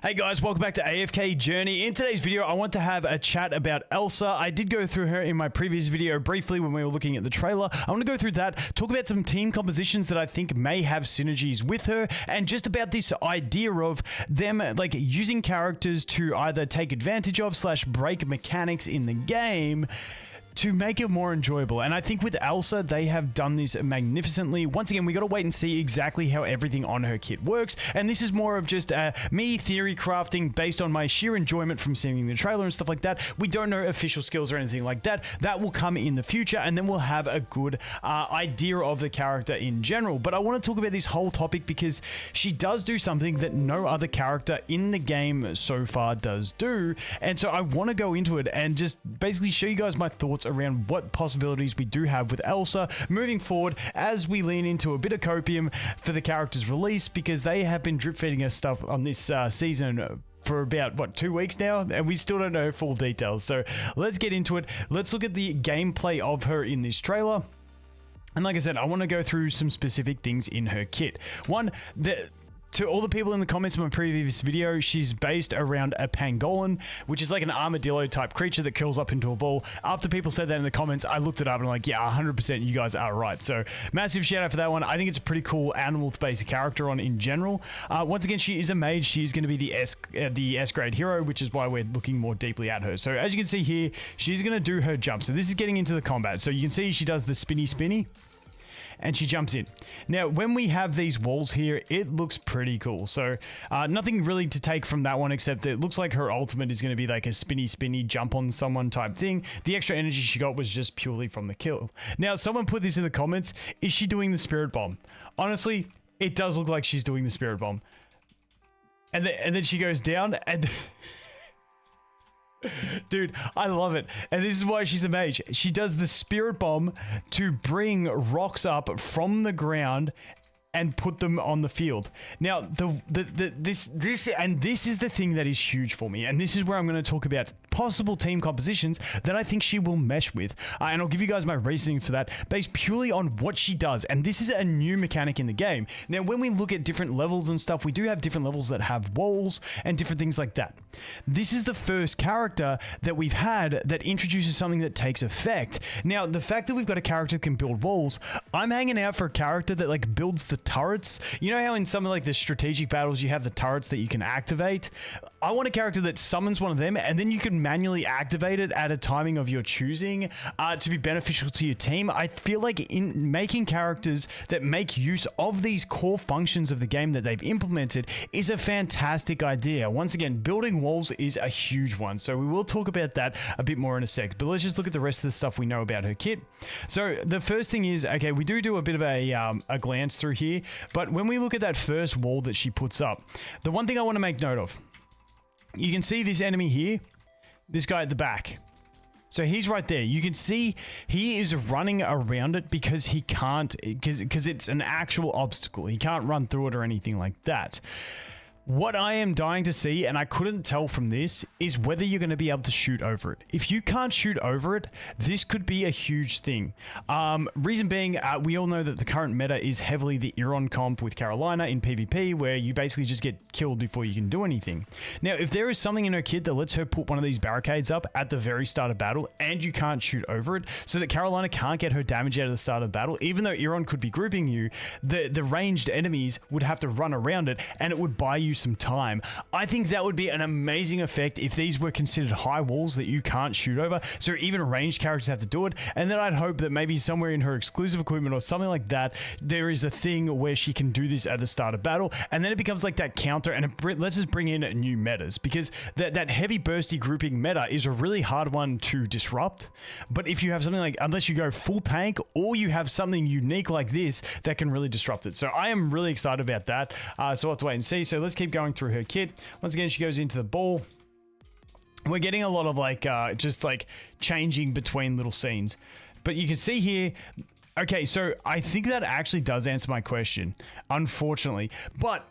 Hey guys, welcome back to AFK Journey. In today's video, I want to have a chat about Alsa. I did go through her in my previous video briefly when we were looking at the trailer. I want to go through that, talk about some team compositions that I think may have synergies with her, and just about this idea of them like using characters to either take advantage of / break mechanics in the game to make it more enjoyable. And I think with Alsa, they have done this magnificently. Once again, we got to wait and see exactly how everything on her kit works. And this is more of just me theory crafting based on my sheer enjoyment from seeing the trailer and stuff like that. We don't know official skills or anything like that. That will come in the future, and then we'll have a good idea of the character in general. But I want to talk about this whole topic because she does do something that no other character in the game so far does do. And so I want to go into it and just basically show you guys my thoughts around what possibilities we do have with Alsa moving forward as we lean into a bit of copium for the character's release, because they have been drip feeding us stuff on this season for about, what, 2 weeks now, and we still don't know full details. So let's get into it. Let's look at the gameplay of her in this trailer. And like I said, I want to go through some specific things in her kit. One, to all the people in the comments of my previous video, she's based around a pangolin, which is like an armadillo type creature that curls up into a ball. After people said that in the comments, I looked it up and I'm like, yeah, 100% you guys are right. So massive shout out for that one. I think it's a pretty cool animal to base a character on in general. Once again, she is a mage. She's going to be the S grade hero, which is why we're looking more deeply at her. So as you can see here, she's going to do her jump. So this is getting into the combat. So you can see she does the spinny. And she jumps in. Now, when we have these walls here, it looks pretty cool. So nothing really to take from that one, except it looks like her ultimate is going to be like a spinny jump on someone type thing. The extra energy she got was just purely from the kill. Now, someone put this in the comments. Is she doing the spirit bomb? Honestly, it does look like she's doing the spirit bomb. And then she goes down and... Dude, I love it. And this is why she's a mage. She does the spirit bomb to bring rocks up from the ground and put them on the field. Now, this is the thing that is huge for me, and this is where I'm going to talk about possible team compositions that I think she will mesh with, and I'll give you guys my reasoning for that based purely on what she does. And this is a new mechanic in the game. Now, when we look at different levels and stuff, we do have different levels that have walls and different things like that. This is the first character that we've had that introduces something that takes effect. Now, the fact that we've got a character that can build walls, I'm hanging out for a character that like builds the turrets. You know how in some of like the strategic battles you have the turrets that you can activate? I want a character that summons one of them, and then you can manually activate it at a timing of your choosing to be beneficial to your team. I feel like in making characters that make use of these core functions of the game that they've implemented is a fantastic idea. Once again, building walls is a huge one, so we will talk about that a bit more in a sec, but let's just look at the rest of the stuff we know about her kit. So the first thing is, okay, we do a bit of a glance through here, but when we look at that first wall that she puts up, the one thing I want to make note of, you can see this enemy here, this guy at the back. So he's right there. You can see he is running around it because he can't, because it's an actual obstacle. He can't run through it or anything like that. What I am dying to see, and I couldn't tell from this, is whether you're going to be able to shoot over it. If you can't shoot over it, this could be a huge thing. Reason being, we all know that the current meta is heavily the Iron comp with Carolina in PvP, where you basically just get killed before you can do anything. Now, if there is something in her kit that lets her put one of these barricades up at the very start of battle, and you can't shoot over it, so that Carolina can't get her damage out of the start of battle, even though Iron could be grouping you, the ranged enemies would have to run around it, and it would buy you some time. I think that would be an amazing effect if these were considered high walls that you can't shoot over, so even ranged characters have to do it. And then I'd hope that maybe somewhere in her exclusive equipment or something like that, there is a thing where she can do this at the start of battle, and then it becomes like that counter, and it lets us bring in new metas, because that heavy bursty grouping meta is a really hard one to disrupt. But if you have something like, unless you go full tank, or you have something unique like this that can really disrupt it. So I am really excited about that. So we'll have to wait and see. So let's keep going through her kit. Once again, she goes into the ball. We're getting a lot of like just like changing between little scenes, but you can see here, okay, so I think that actually does answer my question, unfortunately. But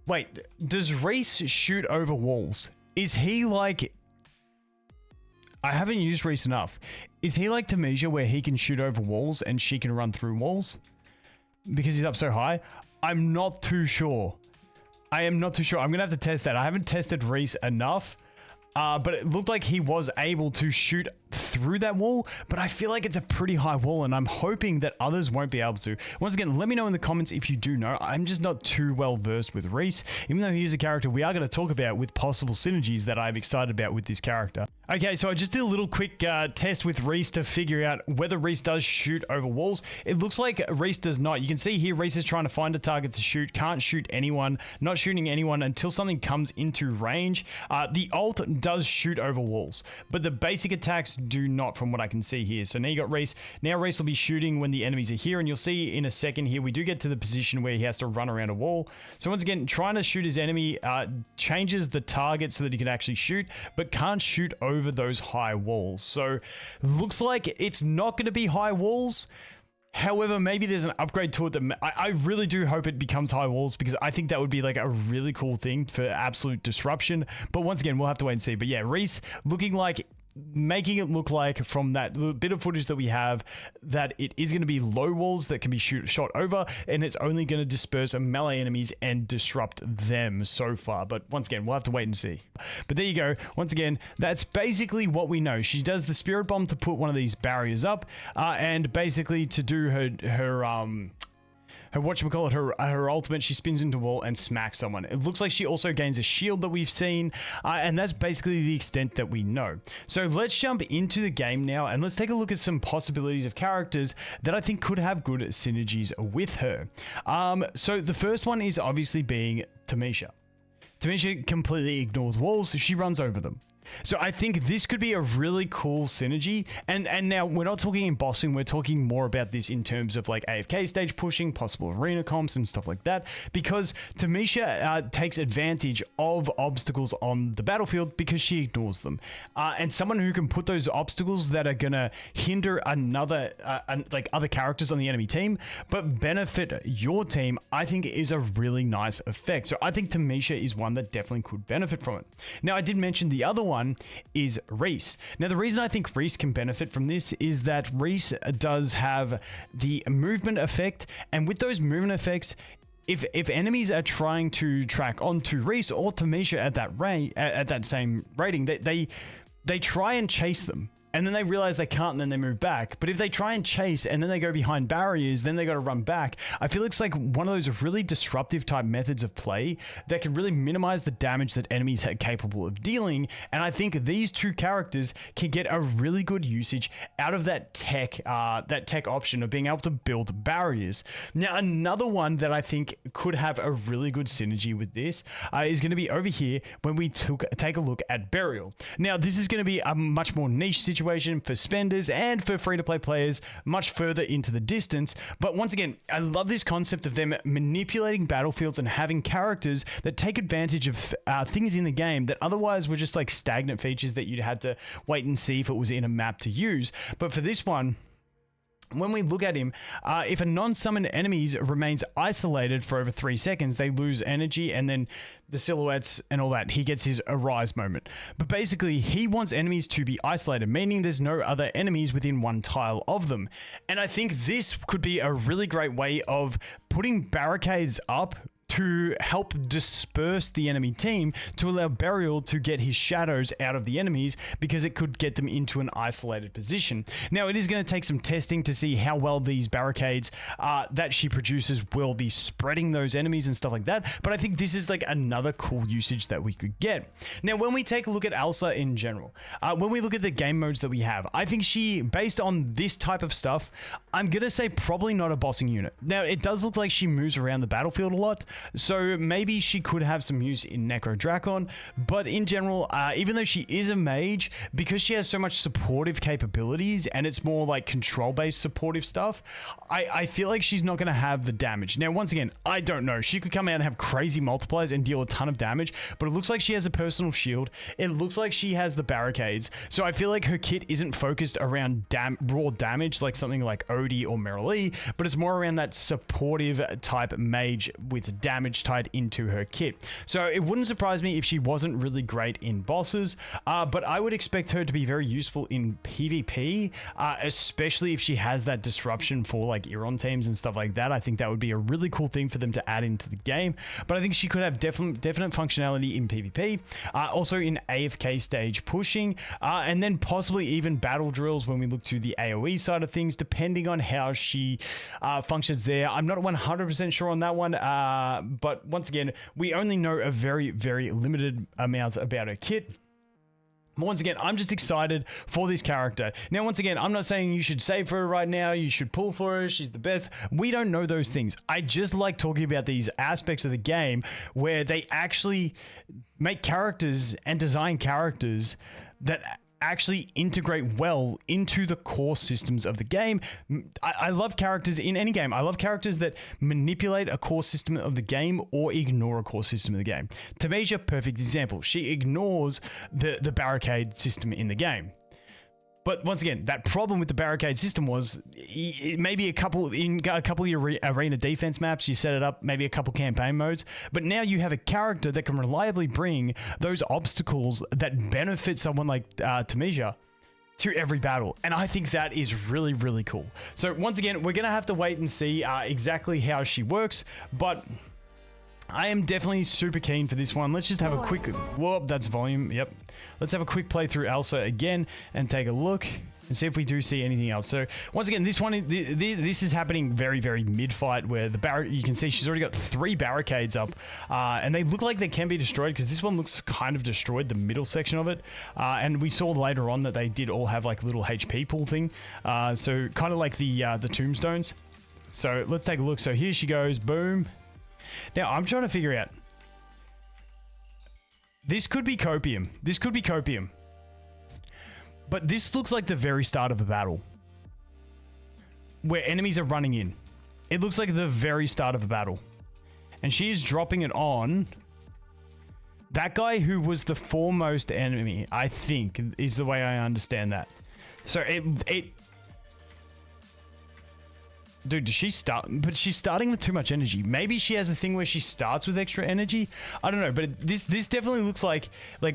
wait, does Reese shoot over walls? Is he like, I haven't used Reese enough, is he like Tamisha where he can shoot over walls and she can run through walls because he's up so high? I'm not too sure. I am not too sure. I'm going to have to test that. I haven't tested Reese enough. But it looked like he was able to shoot through that wall, but I feel like it's a pretty high wall, and I'm hoping that others won't be able to. Once again, let me know in the comments if you do know. I'm just not too well versed with Reese, even though he is a character we are going to talk about with possible synergies that I'm excited about with this character. Okay, so I just did a little quick test with Reese to figure out whether Reese does shoot over walls. It looks like Reese does not. You can see here Reese is trying to find a target to shoot, can't shoot anyone, not shooting anyone until something comes into range. The ult does shoot over walls, but the basic attacks do not, from what I can see here. So now you got Reese. Now Reese will be shooting when the enemies are here, and you'll see in a second here we do get to the position where he has to run around a wall. So once again, trying to shoot his enemy changes the target so that he can actually shoot, but can't shoot over those high walls. So looks like it's not going to be high walls. However, maybe there's an upgrade to it that I really do hope it becomes high walls, because I think that would be like a really cool thing for absolute disruption. But once again, we'll have to wait and see. But yeah, Reese looking like, making it look like from that little bit of footage that we have that it is going to be low walls that can be shot over, and it's only going to disperse melee enemies and disrupt them so far. But once again, we'll have to wait and see. But there you go. Once again, that's basically what we know. She does the spirit bomb to put one of these barriers up, and basically to do her whatchamacallit, her ultimate, she spins into a wall and smacks someone. It looks like she also gains a shield that we've seen, and that's basically the extent that we know. So let's jump into the game now, and let's take a look at some possibilities of characters that I think could have good synergies with her. So the first one is obviously being Tamisha. Tamisha completely ignores walls, so she runs over them. So I think this could be a really cool synergy. And now we're not talking in bossing, we're talking more about this in terms of like AFK stage pushing, possible arena comps and stuff like that, because Tamisha takes advantage of obstacles on the battlefield because she ignores them. And someone who can put those obstacles that are gonna hinder another, like other characters on the enemy team, but benefit your team, I think is a really nice effect. So I think Tamisha is one that definitely could benefit from it. Now I did mention the other one is Reese. Now the reason I think Reese can benefit from this is that Reese does have the movement effect, and with those movement effects, if enemies are trying to track onto Reese or Tamisha at that same rating, they try and chase them. And then they realize they can't, and then they move back. But if they try and chase and then they go behind barriers, then they got to run back. I feel it's like one of those really disruptive type methods of play that can really minimize the damage that enemies are capable of dealing. And I think these two characters can get a really good usage out of that tech option of being able to build barriers. Now, another one that I think could have a really good synergy with this is going to be over here when we take a look at Burial. Now, this is going to be a much more niche situation for spenders and for free-to-play players much further into the distance. But once again, I love this concept of them manipulating battlefields and having characters that take advantage of things in the game that otherwise were just like stagnant features that you'd had to wait and see if it was in a map to use. But for this one, when we look at him, if a non-summoned enemy remains isolated for over 3 seconds, they lose energy, and then the silhouettes and all that, he gets his arise moment. But basically, he wants enemies to be isolated, meaning there's no other enemies within one tile of them. And I think this could be a really great way of putting barricades up to help disperse the enemy team, to allow Burial to get his shadows out of the enemies, because it could get them into an isolated position. Now, it is going to take some testing to see how well these barricades that she produces will be spreading those enemies and stuff like that, but I think this is like another cool usage that we could get. Now, when we take a look at Alsa in general, when we look at the game modes that we have, I think she, based on this type of stuff, I'm going to say probably not a bossing unit. Now, it does look like she moves around the battlefield a lot, so maybe she could have some use in Necro Drakon, but in general, even though she is a mage, because she has so much supportive capabilities and it's more like control-based supportive stuff, I feel like she's not going to have the damage. Now, once again, I don't know. She could come out and have crazy multipliers and deal a ton of damage, but it looks like she has a personal shield. It looks like she has the barricades, so I feel like her kit isn't focused around raw damage like something like Odie or Merrilee, but it's more around that supportive type mage with damage tied into her kit. So it wouldn't surprise me if she wasn't really great in bosses, but I would expect her to be very useful in PvP, especially if she has that disruption for like Iron teams and stuff like that. I think that would be a really cool thing for them to add into the game, but I think she could have definite functionality in PvP, also in AFK stage pushing, and then possibly even battle drills when we look to the AoE side of things, depending on how she functions there. I'm not 100% sure on that one, but once again, we only know a very, very limited amount about her kit. Once again, I'm just excited for this character. Now, once again, I'm not saying you should save for her right now, you should pull for her, she's the best. We don't know those things. I just like talking about these aspects of the game where they actually make characters and design characters that actually integrate well into the core systems of the game. I love characters in any game. I love characters that manipulate a core system of the game or ignore a core system of the game. Tamesia, perfect example. She ignores the barricade system in the game. But once again, that problem with the barricade system was maybe a couple of your arena defense maps, you set it up, maybe a couple campaign modes, but now you have a character that can reliably bring those obstacles that benefit someone like Tamesia to every battle. And I think that is really, really cool. So once again, we're going to have to wait and see exactly how she works, but I am definitely super keen for this one. Let's just have a quick... Whoop, that's volume. Yep. Let's have a quick playthrough Alsa again and take a look and see if we do see anything else. So once again, this one, this is happening very, very mid-fight where you can see she's already got 3 barricades up, and they look like they can be destroyed because this one looks kind of destroyed, the middle section of it. And we saw later on that they did all have like little HP pool thing. So kind of like the tombstones. So let's take a look. So here she goes. Boom. Now, I'm trying to figure out... This could be copium. This could be copium. But this looks like the very start of a battle. Where enemies are running in. It looks like the very start of a battle. And she is dropping it on... that guy who was the foremost enemy, I think, is the way I understand that. So it dude, does she start? But she's starting with too much energy. Maybe she has a thing where she starts with extra energy. I don't know, but this definitely looks like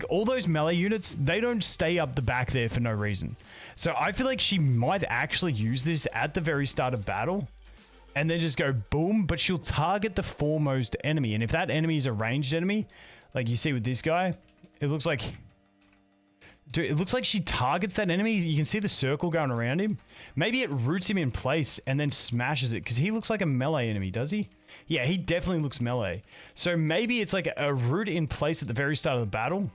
all those melee units, they don't stay up the back there for no reason. So I feel like she might actually use this at the very start of battle and then just go boom, but she'll target the foremost enemy. And if that enemy is a ranged enemy, like you see with this guy, it looks like... Dude, it looks like she targets that enemy. You can see the circle going around him. Maybe it roots him in place and then smashes it because he looks like a melee enemy, does he? Yeah, he definitely looks melee. So maybe it's like a root in place at the very start of the battle.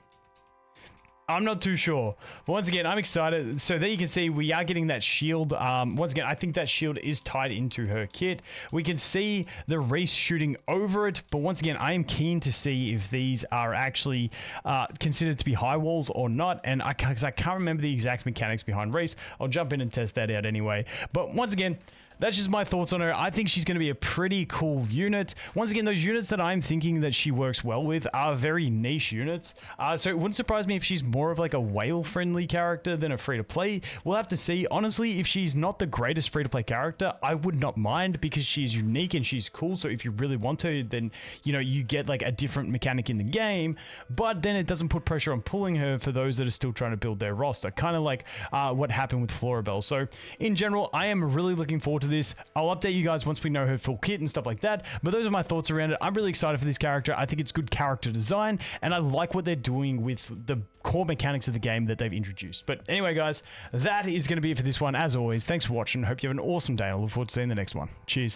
I'm not too sure. But once again, I'm excited. So there you can see we are getting that shield. Once again, I think that shield is tied into her kit. We can see the Reese shooting over it. But once again, I am keen to see if these are actually considered to be high walls or not. And because I can't remember the exact mechanics behind Reese, I'll jump in and test that out anyway. But once again, that's just my thoughts on her. I think she's going to be a pretty cool unit. Once again, those units that I'm thinking that she works well with are very niche units. So it wouldn't surprise me if she's more of like a whale-friendly character than a free-to-play. We'll have to see. Honestly, if she's not the greatest free-to-play character, I would not mind because she's unique and she's cool. So if you really want to, then, you know, you get like a different mechanic in the game. But then it doesn't put pressure on pulling her for those that are still trying to build their roster. Kind of like what happened with Florabelle. So in general, I am really looking forward to this. I'll update you guys once we know her full kit and stuff like that, but those are my thoughts around it. I'm really excited for this character. I think it's good character design, and I like what they're doing with the core mechanics of the game that they've introduced. But anyway, guys, that is going to be it for this one. As always, thanks for watching. Hope you have an awesome day. I look forward to seeing the next one. Cheers.